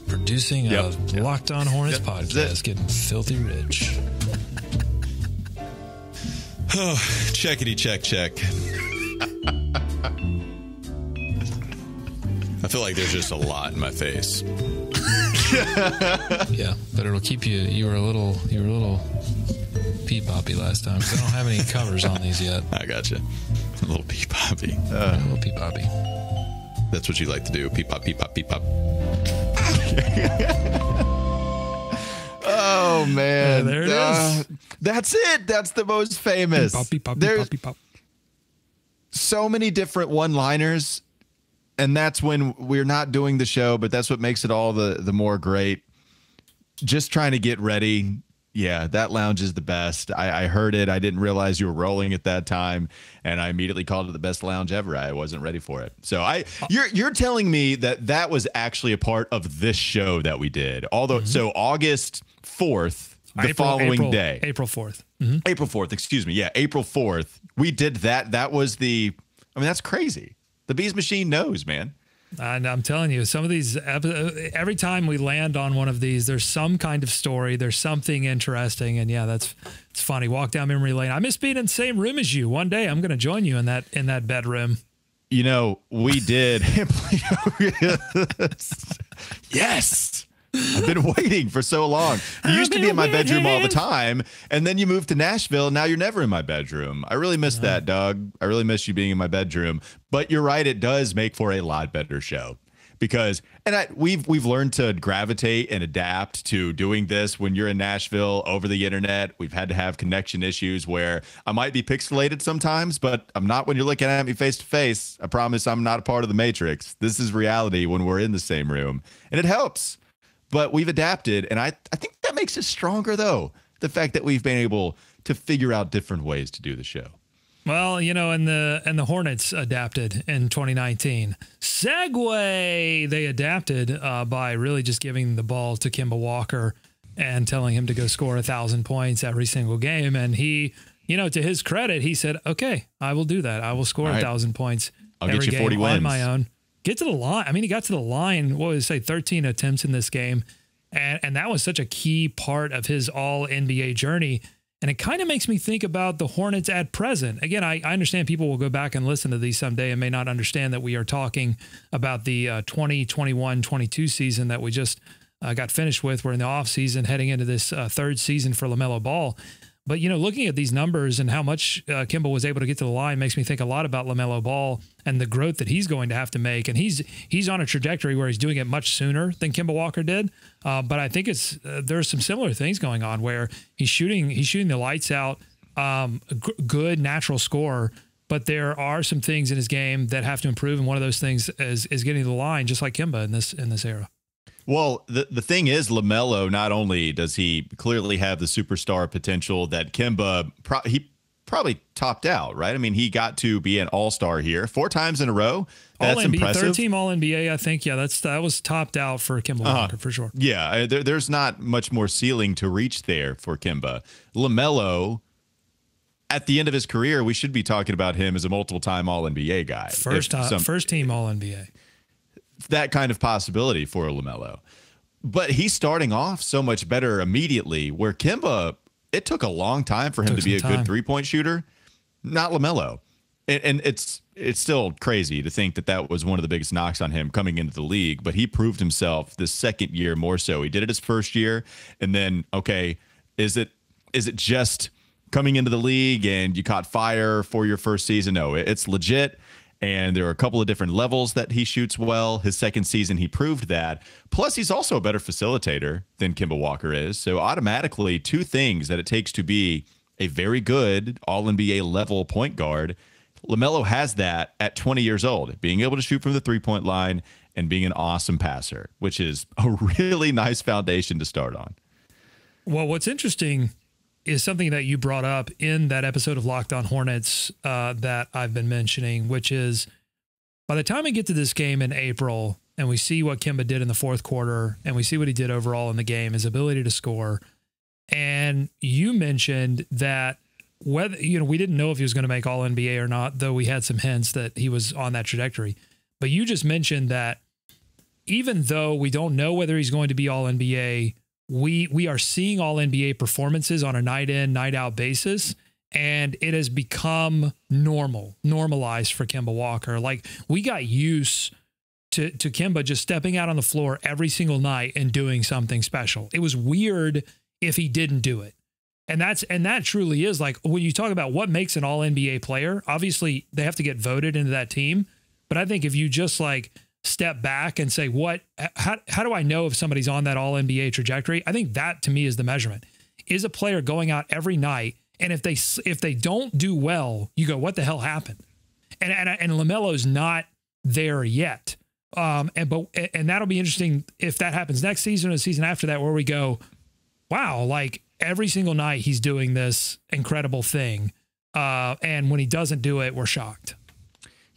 producing a Locked On Hornets podcast, getting filthy rich. Oh, checkity check. I feel like there's just a lot in my face. Yeah, but it'll keep you. You were a little pee-poppy last time. I don't have any covers on these yet. I gotcha. A little pee-poppy. A little pee-poppy. That's what you like to do. Pee-pop, pee-pop, pee-pop. Oh, man. Yeah, there it is. That's it. That's the most famous. Pee-pop. So many different one-liners. And that's when we're not doing the show, but that's what makes it all the more great. Just trying to get ready. Yeah, that lounge is the best. I heard it. I didn't realize you were rolling at that time, and I immediately called it the best lounge ever. I wasn't ready for it. So you're telling me that was actually a part of this show that we did. Although so August 4th, following day. April 4th. April 4th, excuse me. Yeah, April 4th. We did that. That was that's crazy. The B.E.E.S Machine knows, man. And I'm telling you, some of these, every time we land on one of these, there's some kind of story. There's something interesting. And yeah, it's funny. Walk down memory lane. I miss being in the same room as you. One day I'm going to join you in that bedroom. You know, we did. Yes. I've been waiting for so long. You used to be in my bedroom all the time, and then you moved to Nashville, and now you're never in my bedroom. I really miss that, Doug. I really miss you being in my bedroom. But you're right, it does make for a lot better show. Because, we've learned to gravitate and adapt to doing this when you're in Nashville over the internet. We've had to have connection issues where I might be pixelated sometimes, but I'm not when you're looking at me face to face. I promise I'm not a part of the Matrix. This is reality when we're in the same room, and it helps. But we've adapted, and I think that makes us stronger, though, the fact that we've been able to figure out different ways to do the show. Well, and the Hornets adapted in 2019. Segue, they adapted by really just giving the ball to Kemba Walker and telling him to go score 1,000 points every single game. And he, to his credit, he said, "Okay, I will do that. I will score 1,000 points every game 40 on wins. my own." Get to the line. I mean, he got to the line. What would I say? 13 attempts in this game, and that was such a key part of his All NBA journey. And it kind of makes me think about the Hornets at present. Again, I understand people will go back and listen to these someday and may not understand that we are talking about the 2021-22 season that we just got finished with. We're in the off season heading into this third season for LaMelo Ball. But, looking at these numbers and how much Kemba was able to get to the line makes me think a lot about LaMelo Ball and the growth that he's going to have to make. And he's on a trajectory where he's doing it much sooner than Kemba Walker did. But I think there's some similar things going on where he's shooting the lights out, good natural scorer. But there are some things in his game that have to improve. And one of those things is getting to the line, just like Kemba in this era. Well, the thing is, LaMelo, not only does he clearly have the superstar potential that Kemba, he probably topped out, right? I mean, he got to be an all-star here 4 times in a row. That's impressive. Third-team All-NBA, I think. Yeah, that was topped out for Kemba Walker, for sure. Yeah, there's not much more ceiling to reach there for Kemba. LaMelo, at the end of his career, we should be talking about him as a multiple-time All-NBA guy. First-team All-NBA. That kind of possibility for LaMelo. But he's starting off so much better immediately, where Kemba, it took a long time for him to be a good three-point shooter, not LaMelo. And it's still crazy to think that was one of the biggest knocks on him coming into the league, but he proved himself the second year more so. He did it his first year, and then, okay, is it just coming into the league and you caught fire for your first season? No, it's legit. And there are a couple of different levels that he shoots well. His second season, he proved that. Plus, he's also a better facilitator than Kemba Walker is. So automatically, 2 things that it takes to be a very good All-NBA level point guard. LaMelo has that at 20 years old, being able to shoot from the three-point line and being an awesome passer, which is a really nice foundation to start on. Well, what's interesting is something that you brought up in that episode of Locked On Hornets that I've been mentioning, which is by the time we get to this game in April and we see what Kemba did in the fourth quarter and we see what he did overall in the game, his ability to score. And you mentioned that whether, we didn't know if he was going to make All NBA or not, though we had some hints that he was on that trajectory. But you just mentioned that even though we don't know whether he's going to be All NBA, we are seeing All NBA performances on a night in, night out basis, and it has become normalized for Kemba Walker. Like, we got used to Kemba just stepping out on the floor every single night and doing something special. It was weird if he didn't do it. And that truly is, like, when you talk about what makes an All NBA player, obviously they have to get voted into that team. But I think if you just step back and say, how do I know if somebody's on that All NBA trajectory? I think that to me is the measurement. Is a player going out every night, and if they don't do well, you go, what the hell happened? And LaMelo's not there yet. And that'll be interesting if that happens next season or the season after that, where we go, wow, like every single night he's doing this incredible thing. And when he doesn't do it, we're shocked.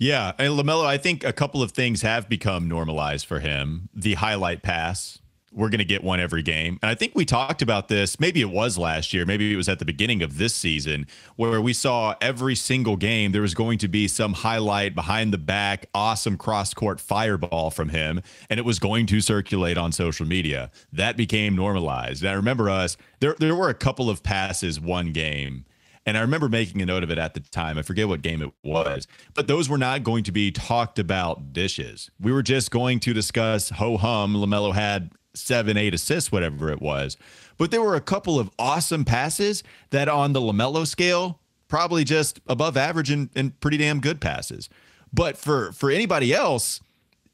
Yeah, and LaMelo, I think a couple of things have become normalized for him. The highlight pass, we're going to get one every game. And I think we talked about this, maybe it was last year, maybe it was at the beginning of this season, where we saw every single game there was going to be some highlight behind the back, awesome cross-court fireball from him, and it was going to circulate on social media. That became normalized. And I remember there were a couple of passes one game, and I remember making a note of it at the time. I forget what game it was, but those were not going to be talked about dishes. We were just going to discuss ho-hum. LaMelo had 7-8 assists, whatever it was. But there were a couple of awesome passes that on the LaMelo scale, probably just above average and pretty damn good passes. But for anybody else,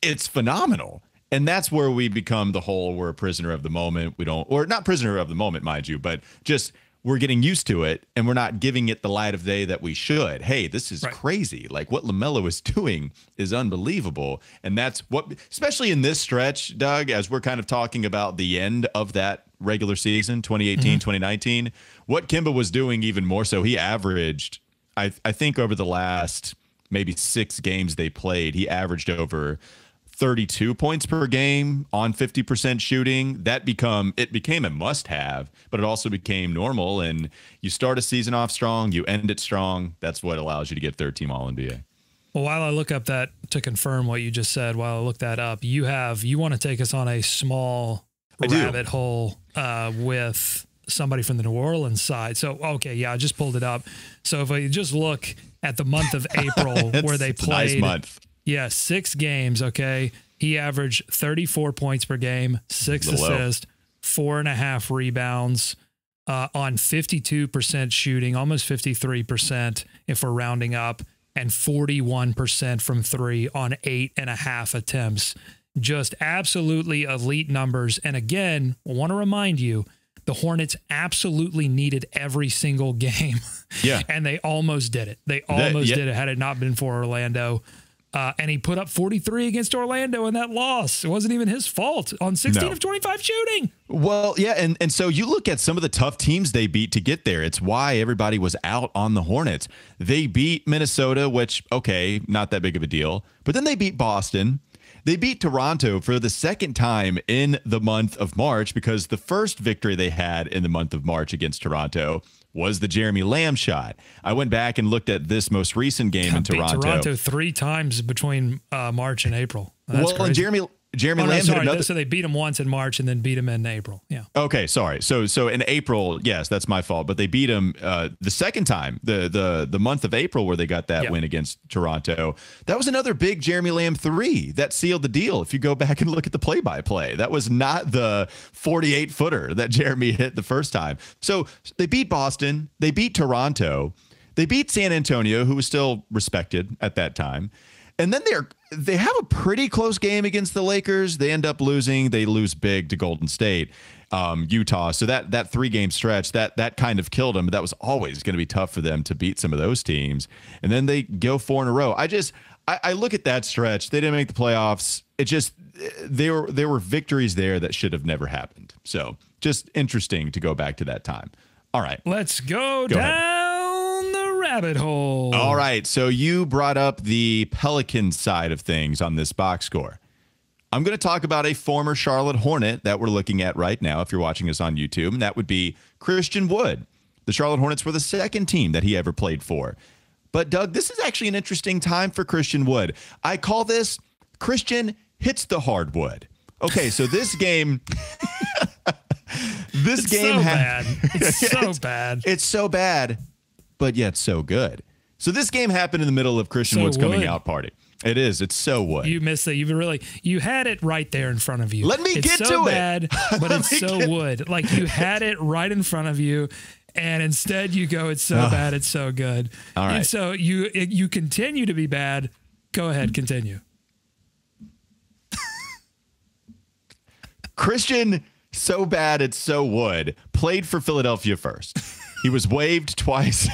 it's phenomenal. And that's where we become the whole, we're a prisoner of the moment. Or not prisoner of the moment, mind you, but just we're getting used to it and we're not giving it the light of day that we should. Hey, this is crazy. Like what LaMelo is doing is unbelievable. And that's what, especially in this stretch, Doug, as we're kind of talking about the end of that regular season, 2018, 2019, what Kemba was doing even more so, he averaged, I think over the last maybe 6 games they played, he averaged over 32 points per game on 50% shooting. It became a must-have, but it also became normal. And you start a season off strong, you end it strong. That's what allows you to get third-team All-NBA. Well, while I look up that to confirm what you just said, while I look that up, you want to take us on a small rabbit hole with somebody from the New Orleans side. So, okay, yeah, I just pulled it up. So if I just look at the month of April where they played, nice month. Yeah, 6 games, okay? He averaged 34 points per game, 6 assists, 4.5 rebounds on 52% shooting, almost 53% if we're rounding up, and 41% from 3 on 8.5 attempts. Just absolutely elite numbers. And again, I want to remind you, the Hornets absolutely needed every single game. Yeah. And they almost did it. They almost did it had it not been for Orlando. And he put up 43 against Orlando in that loss. It wasn't even his fault on 16 of 25 shooting. Well, yeah, and so you look at some of the tough teams they beat to get there. It's why everybody was out on the Hornets. They beat Minnesota, which, okay, not that big of a deal. But then they beat Boston. They beat Toronto for the second time in the month of March, because the first victory they had in the month of March against Toronto was the Jeremy Lamb shot. I went back and looked at this most recent game in Toronto. Toronto 3 times between March and April. That's crazy. And Jeremy Lamb hit another. So they beat him once in March and then beat him in April. Yeah. Okay, sorry. So in April, yes, that's my fault. But they beat him the second time, the month of April, where they got that win against Toronto. That was another big Jeremy Lamb 3 that sealed the deal. If you go back and look at the play-by-play, that was not the 48-footer that Jeremy hit the first time. So they beat Boston, they beat Toronto, they beat San Antonio, who was still respected at that time. And then they have a pretty close game against the Lakers. They end up losing. They lose big to Golden State, Utah. So that 3-game stretch, that kind of killed them. But that was always going to be tough for them to beat some of those teams. And then they go 4 in a row. I look at that stretch. They didn't make the playoffs. It just there were victories there that should have never happened. So just interesting to go back to that time. All right, let's go down the rabbit hole. All right, so you brought up the Pelican side of things on this box score. I'm going to talk about a former Charlotte Hornet that we're looking at right now, if you're watching us on YouTube, and that would be Christian Wood. The Charlotte Hornets were the second team that he ever played for. But, Doug, this is actually an interesting time for Christian Wood. I call this Christian hits the hardwood. Okay, so this game... It's so bad. It's so bad, but yet so good. So this game happened in the middle of Christian Wood's coming out party. It is. It's so Wood. You missed it. You had it right there in front of you. Let me get to it. It's so bad, but it's so Wood. Like, you had it right in front of you, and instead you go, it's so bad, it's so good. All right. And so you continue to be bad. Go ahead, continue. Christian, so bad it's so Wood, played for Philadelphia first. He was waived twice.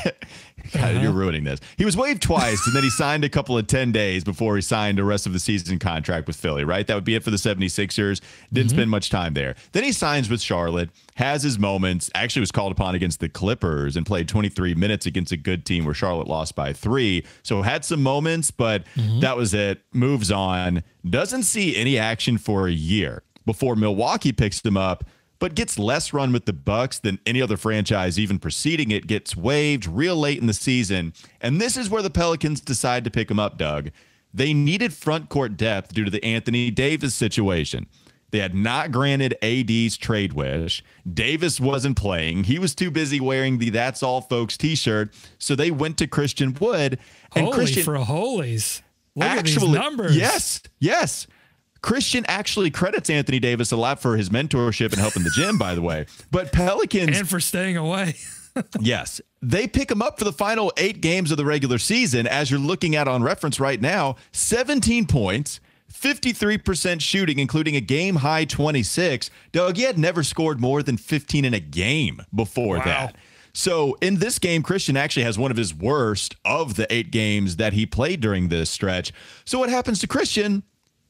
God, you're ruining this. He was waived twice, and then he signed a couple of 10 days before he signed the rest of the season contract with Philly, right? That would be it for the 76ers. Didn't spend much time there. Then he signs with Charlotte, has his moments, actually was called upon against the Clippers and played 23 minutes against a good team where Charlotte lost by 3. So had some moments, but that was it. Moves on. Doesn't see any action for a year before Milwaukee picks him up, but gets less run with the Bucks than any other franchise even preceding it, gets waived real late in the season. And this is where the Pelicans decide to pick him up, Doug. They needed front court depth due to the Anthony Davis situation. They had not granted AD's trade wish. Davis wasn't playing. He was too busy wearing the That's All Folks t-shirt. So they went to Christian Wood. And Holy Christian, for holies. Look at these numbers. Yes. Christian actually credits Anthony Davis a lot for his mentorship and helping the gym, by the way. But Pelicans... And for staying away. Yes. They pick him up for the final 8 games of the regular season, as you're looking at on reference right now. 17 points, 53% shooting, including a game-high 26. Doug, he had never scored more than 15 in a game before that. So in this game, Christian actually has one of his worst of the 8 games that he played during this stretch. So what happens to Christian?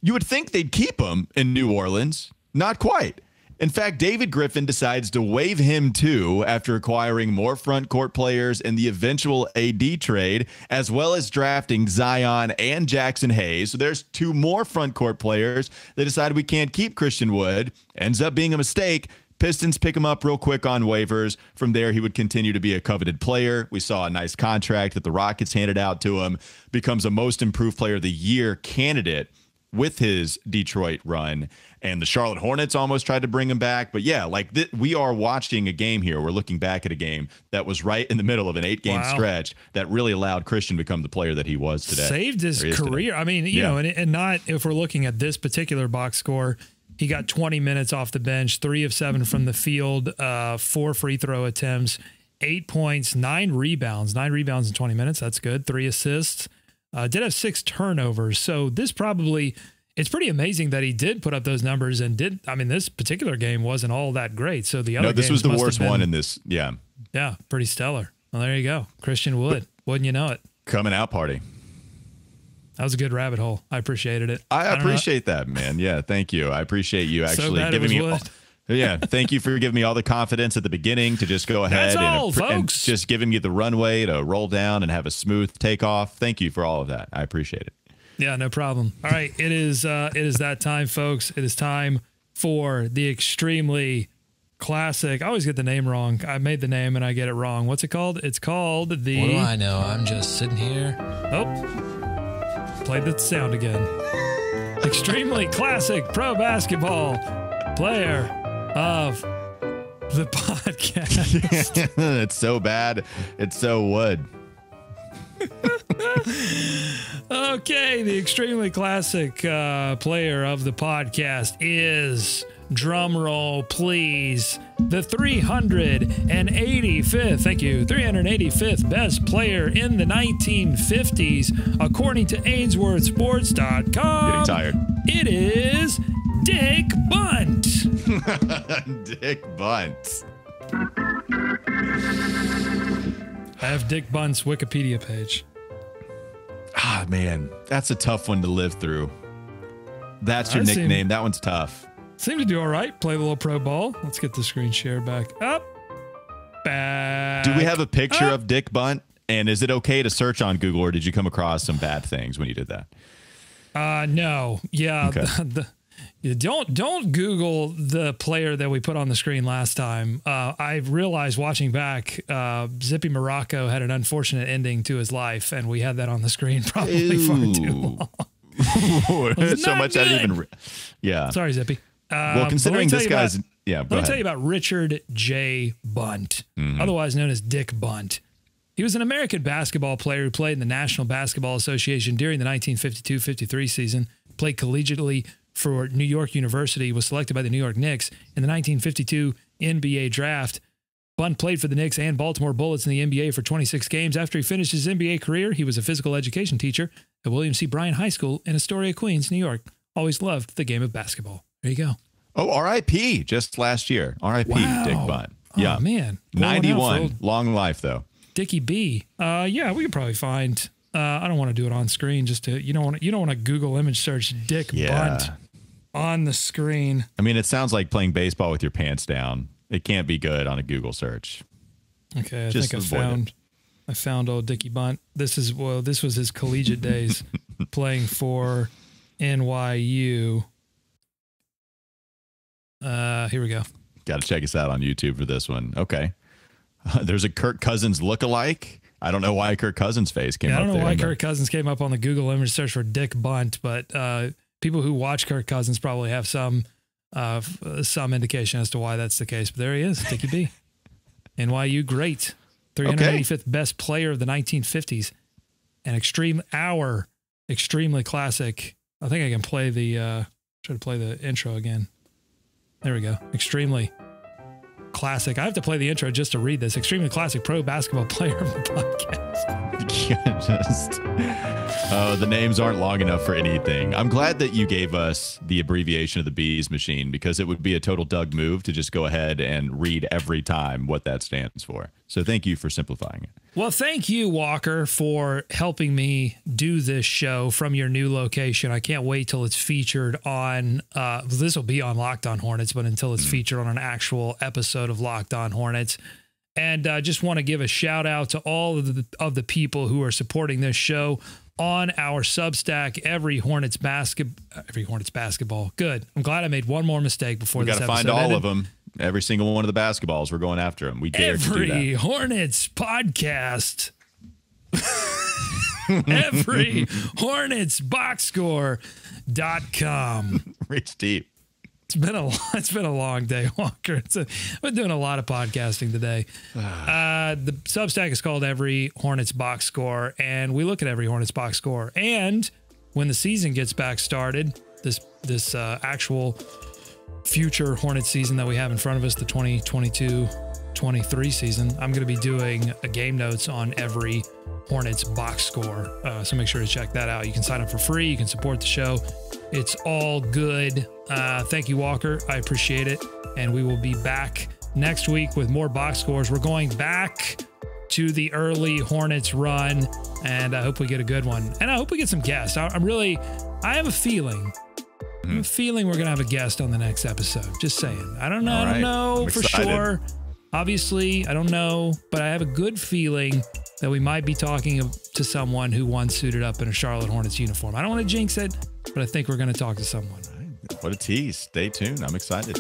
You would think they'd keep him in New Orleans. Not quite. In fact, David Griffin decides to waive him too after acquiring more front court players in the eventual AD trade, as well as drafting Zion and Jackson Hayes. So there's 2 more front court players. They decide we can't keep Christian Wood. Ends up being a mistake. Pistons pick him up real quick on waivers. From there, he would continue to be a coveted player. We saw a nice contract that the Rockets handed out to him. Becomes a most improved player of the year candidate with his Detroit run. And the Charlotte Hornets almost tried to bring him back. But yeah, like we are watching a game here. We're looking back at a game that was right in the middle of an 8-game stretch that really allowed Christian to become the player that he was today. Saved his career. Today. I mean, you know, and not if we're looking at this particular box score, he got 20 minutes off the bench, 3 of 7 from the field, 4 free throw attempts, 8 points, 9 rebounds in 20 minutes. That's good. 3 assists. Did have 6 turnovers. So this probably, it's pretty amazing that he did put up those numbers and did. I mean, this particular game wasn't all that great. So the other this was the worst one in this. Yeah. Yeah. Pretty stellar. Well, there you go. Christian Wood. Wouldn't you know it? Coming out party. That was a good rabbit hole. I appreciated it. I appreciate that, man. Yeah. Thank you. I appreciate you actually giving me. Yeah. Thank you for giving me all the confidence at the beginning to just go ahead and just giving me the runway to roll down and have a smooth takeoff. Thank you for all of that. I appreciate it. Yeah, no problem. All right. It is that time, folks. It is time for the extremely classic. I always get the name wrong. I made the name and I get it wrong. What's it called? It's called the. What do I know? I'm just sitting here. Oh. Played the sound again. Extremely classic pro basketball player of the podcast. It's so bad. It's so wood. Okay, the extremely classic player of the podcast is, drum roll please, the 385th, thank you, 385th best player in the 1950s, according to AinsworthSports.com. Getting tired. It is Dick Bunt. Dick Bunt. I have Dick Bunt's Wikipedia page. Ah, man, that's a tough one to live through. That's your nickname. That one's tough. Seemed to do all right. Play a little pro ball. Let's get the screen share back up. Back. Do we have a picture of Dick Bunt? And is it okay to search on Google, or did you come across some bad things when you did that? No. Yeah. Okay. Don't Google the player that we put on the screen last time. I realized watching back, Zippy Morocco had an unfortunate ending to his life, and we had that on the screen probably far too long. So much good. I didn't even. Yeah. Sorry, Zippy. Well, considering this guy's. Let me tell you about Richard J. Bunt, otherwise known as Dick Bunt. He was an American basketball player who played in the National Basketball Association during the 1952-53 season, played collegiately for New York University, was selected by the New York Knicks in the 1952 NBA draft. Bunt played for the Knicks and Baltimore Bullets in the NBA for 26 games. After he finished his NBA career, he was a physical education teacher at William C. Bryan High School in Astoria, Queens, New York. Always loved the game of basketball. There you go. Oh, R.I.P. just last year. R.I.P. Wow. Dick Bunt. Yeah. Oh, man. 91. Long life, though. Dickie B. Yeah, we could probably find. I don't want to do it on screen. Just to you don't want to Google image search Dick Bunt on the screen. I mean, it sounds like playing baseball with your pants down. It can't be good on a Google search. Okay, I found old Dickie Bunt. This was his collegiate days playing for NYU. Here we go. Got to check us out on YouTube for this one. Okay. There's a Kirk Cousins lookalike. I don't know why Kirk Cousins' face came up there. I don't know why Kirk Cousins came up on the Google image search for Dick Bunt, but people who watch Kirk Cousins probably have some indication as to why that's the case. But there he is, Dickie B. NYU great. 385th best player of the 1950s. An extremely classic. I think I can play try to play the intro again. There we go. Extremely classic. I have to play the intro just to read this. Extremely classic pro basketball player of the podcast. The names aren't long enough for anything. I'm glad that you gave us the abbreviation of the B.E.E.S Machine, because it would be a total Doug move to just go ahead and read every time what that stands for. So thank you for simplifying it. Well, thank you, Walker, for helping me do this show from your new location. I can't wait till it's featured on, this will be on Locked On Hornets, but until it's featured on an actual episode of Locked On Hornets. And I just want to give a shout out to all of the people who are supporting this show on our Substack, Every Hornets Basketball. Good. I'm glad I made one more mistake before this episode. We got to find all of them. Every single one of the basketballs, we're going after them. We dare to do that. Every Hornets podcast. Every Hornets boxscore.com. Reach deep. It's been a long day, Walker. I've been doing a lot of podcasting today. The Substack is called Every Hornets Box Score, and we look at every Hornets box score. And when the season gets back started, this actual future Hornets season that we have in front of us, the 2022-23 season, I'm going to be doing a game notes on every Hornets box score. So make sure to check that out. You can sign up for free. You can support the show. It's all good. Thank you, Walker. I appreciate it. And we will be back next week with more box scores. We're going back to the early Hornets run, and I hope we get a good one. And I hope we get some guests. I have a feeling. we're going to have a guest on the next episode. Just saying. I don't know. I don't know for sure. Obviously, I don't know, but I have a good feeling that we might be talking to someone who once suited up in a Charlotte Hornets uniform. I don't want to jinx it, but I think we're going to talk to someone. What a tease. Stay tuned. I'm excited.